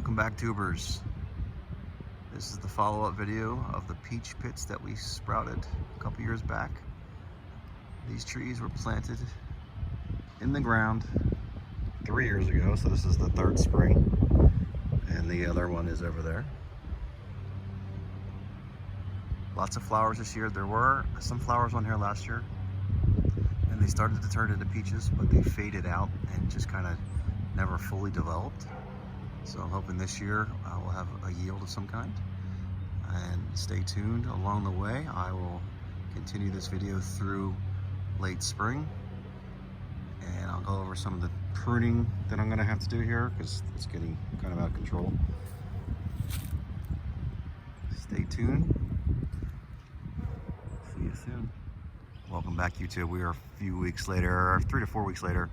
Welcome back, tubers. This is the follow-up video of the peach pits that we sprouted a couple years back. These trees were planted in the ground 3 years ago, so this is the third spring, and the other one is over there. Lots of flowers this year. There were some flowers on here last year, and they started to turn into peaches, but they faded out and just kind of never fully developed. So I'm hoping this year we'll have a yield of some kind. And stay tuned along the way. I will continue this video through late spring, and I'll go over some of the pruning that I'm going to have to do here because it's getting kind of out of control. Stay tuned. See you soon. Welcome back, YouTube. We are a few weeks later, 3 to 4 weeks later.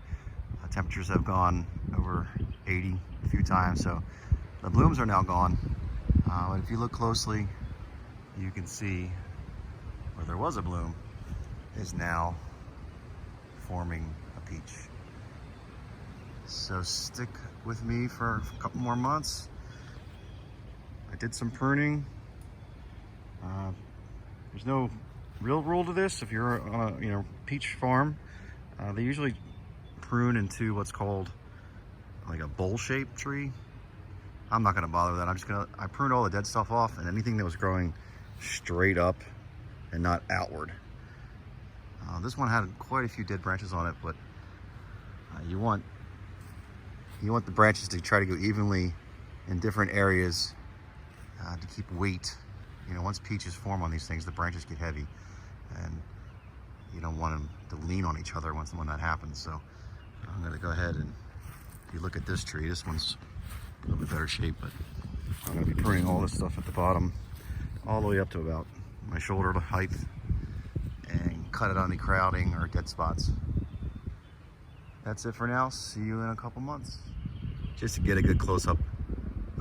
Temperatures have gone over 80 a few times, so the blooms are now gone. But if you look closely, you can see where there was a bloom is now forming a peach. So stick with me for a couple more months. I did some pruning. There's no real rule to this. If you're on a peach farm, they usually prune into what's called like a bowl-shaped tree. I'm not gonna bother with that. I pruned all the dead stuff off, and anything that was growing straight up and not outward. This one had quite a few dead branches on it, but you want the branches to try to go evenly in different areas to keep weight. Once peaches form on these things, the branches get heavy, and you don't want them to lean on each other when that happens. So I'm gonna go ahead, and if you look at this tree, this one's a little bit better shape, but I'm going to be pruning all this stuff at the bottom all the way up to about my shoulder height and cut it on any crowding or dead spots. That's it for now. See you in a couple months. Just to get a good close-up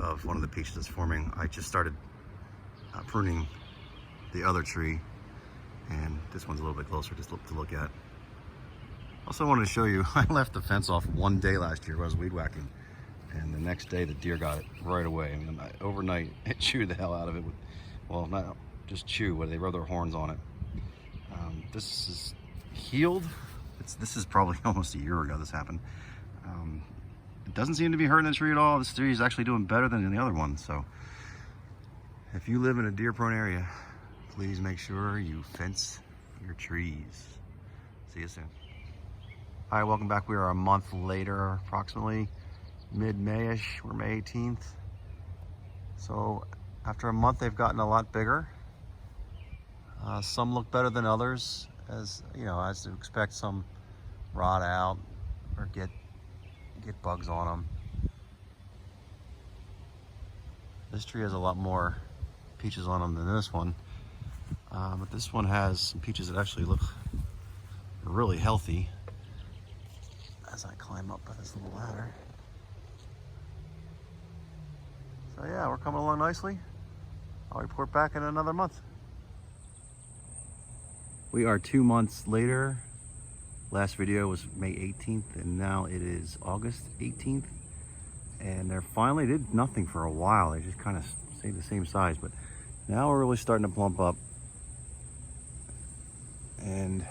of one of the peaches that's forming, I just started pruning the other tree, and this one's a little bit closer just to look at. Also wanted to show you, I left the fence off one day last year when I was weed whacking. And the next day, the deer got it right away. I mean, overnight, it chewed the hell out of it. Well, not just chew, but they rub their horns on it. This is healed. This is probably almost a year ago this happened. It doesn't seem to be hurting the tree at all. This tree is actually doing better than the other one. So if you live in a deer-prone area, please make sure you fence your trees. See you soon. All right, welcome back. We are a month later, approximately. Mid-May-ish, we're May 18th. So after a month, they've gotten a lot bigger. Some look better than others, as to expect. Some rot out or get bugs on them. This tree has a lot more peaches on them than this one, but this one has some peaches that actually look really healthy. As I climb up by this little ladder. So yeah, we're coming along nicely. I'll report back in another month. We are 2 months later. Last video was May 18th, and now it is August 18th. And they finally did nothing for a while. They just kind of stayed the same size, but now we're really starting to plump up. And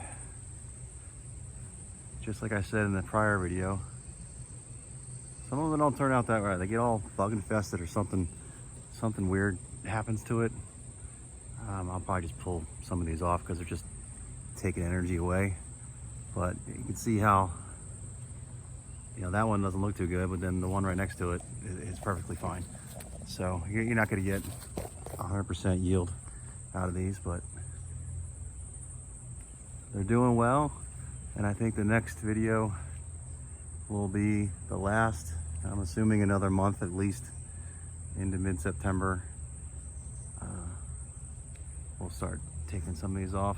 just like I said in the prior video, some of them don't turn out that right. They get all bug infested or something weird happens to it. I'll probably just pull some of these off because they're just taking energy away. But you can see how, that one doesn't look too good, but then the one right next to it is perfectly fine. So you're not going to get 100% yield out of these, but they're doing well. And I think the next video will be the last. I'm assuming another month at least, into mid-September. We'll start taking some of these off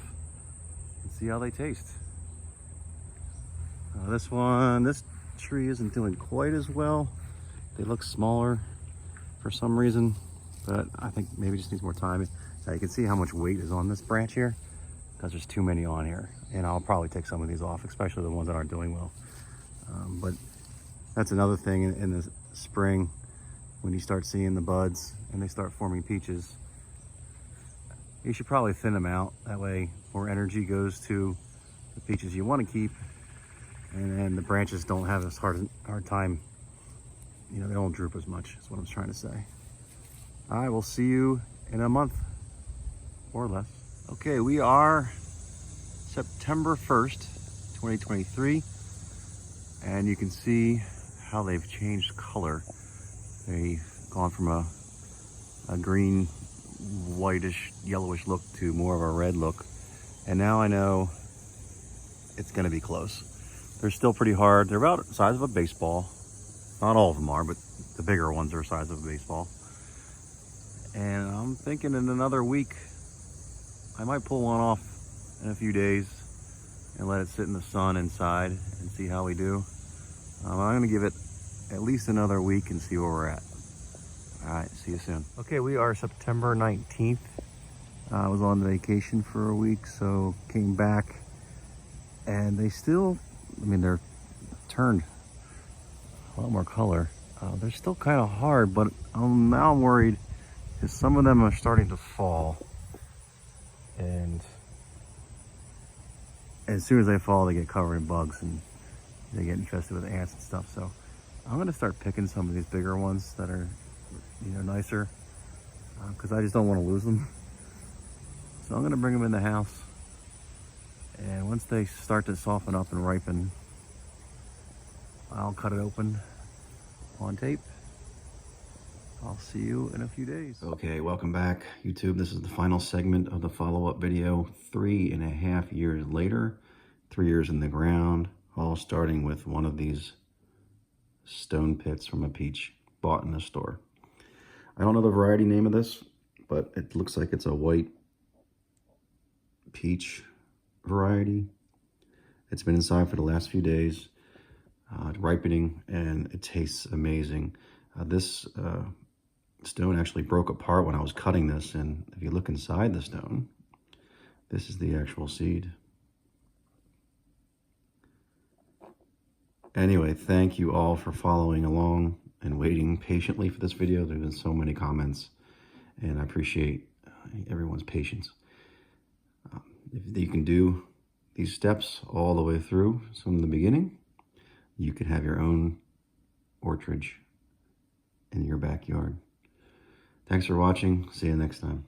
and see how they taste. This tree isn't doing quite as well. They look smaller for some reason, but I think maybe it just needs more time. Now you can see how much weight is on this branch here because there's too many on here, and I'll probably take some of these off, especially the ones that aren't doing well. But that's another thing in the spring. when you start seeing the buds and they start forming peaches, you should probably thin them out. That way more energy goes to the peaches you want to keep, and then the branches don't have as hard time, you know, they don't droop as much, is what I'm trying to say. I will see you in a month or less. Okay, we are September 1st, 2023, and you can see how they've changed color. They've gone from a green, whitish, yellowish look to more of a red look. And now I know it's gonna be close. They're still pretty hard. They're about the size of a baseball. Not all of them are, but the bigger ones are the size of a baseball. And I'm thinking in another week, I might pull one off in a few days and let it sit in the sun inside and see how we do. I'm gonna give it at least another week and see where we're at. All right, see you soon. Okay, we are September 19th. I was on vacation for a week, so came back, and they still, I mean, they're turned a lot more color. They're still kind of hard, but now I'm worried because some of them are starting to fall, and as soon as they fall, they get covered in bugs and they get infested with ants and stuff. So I'm gonna start picking some of these bigger ones that are, you know, nicer, because I just don't want to lose them. So I'm gonna bring them in the house, and once they start to soften up and ripen, I'll cut it open on tape. I'll see you in a few days. Okay, welcome back, YouTube. This is the final segment of the follow-up video. 3.5 years later, 3 years in the ground, all starting with one of these stone pits from a peach bought in a store. I don't know the variety name of this, but it looks like it's a white peach variety. It's been inside for the last few days, ripening, and it tastes amazing. This stone actually broke apart when I was cutting this, and if you look inside the stone, this is the actual seed. Anyway, thank you all for following along and waiting patiently for this video. There's been so many comments, and I appreciate everyone's patience. If you can do these steps all the way through from the beginning, you can have your own orchard in your backyard. Thanks for watching. See you next time.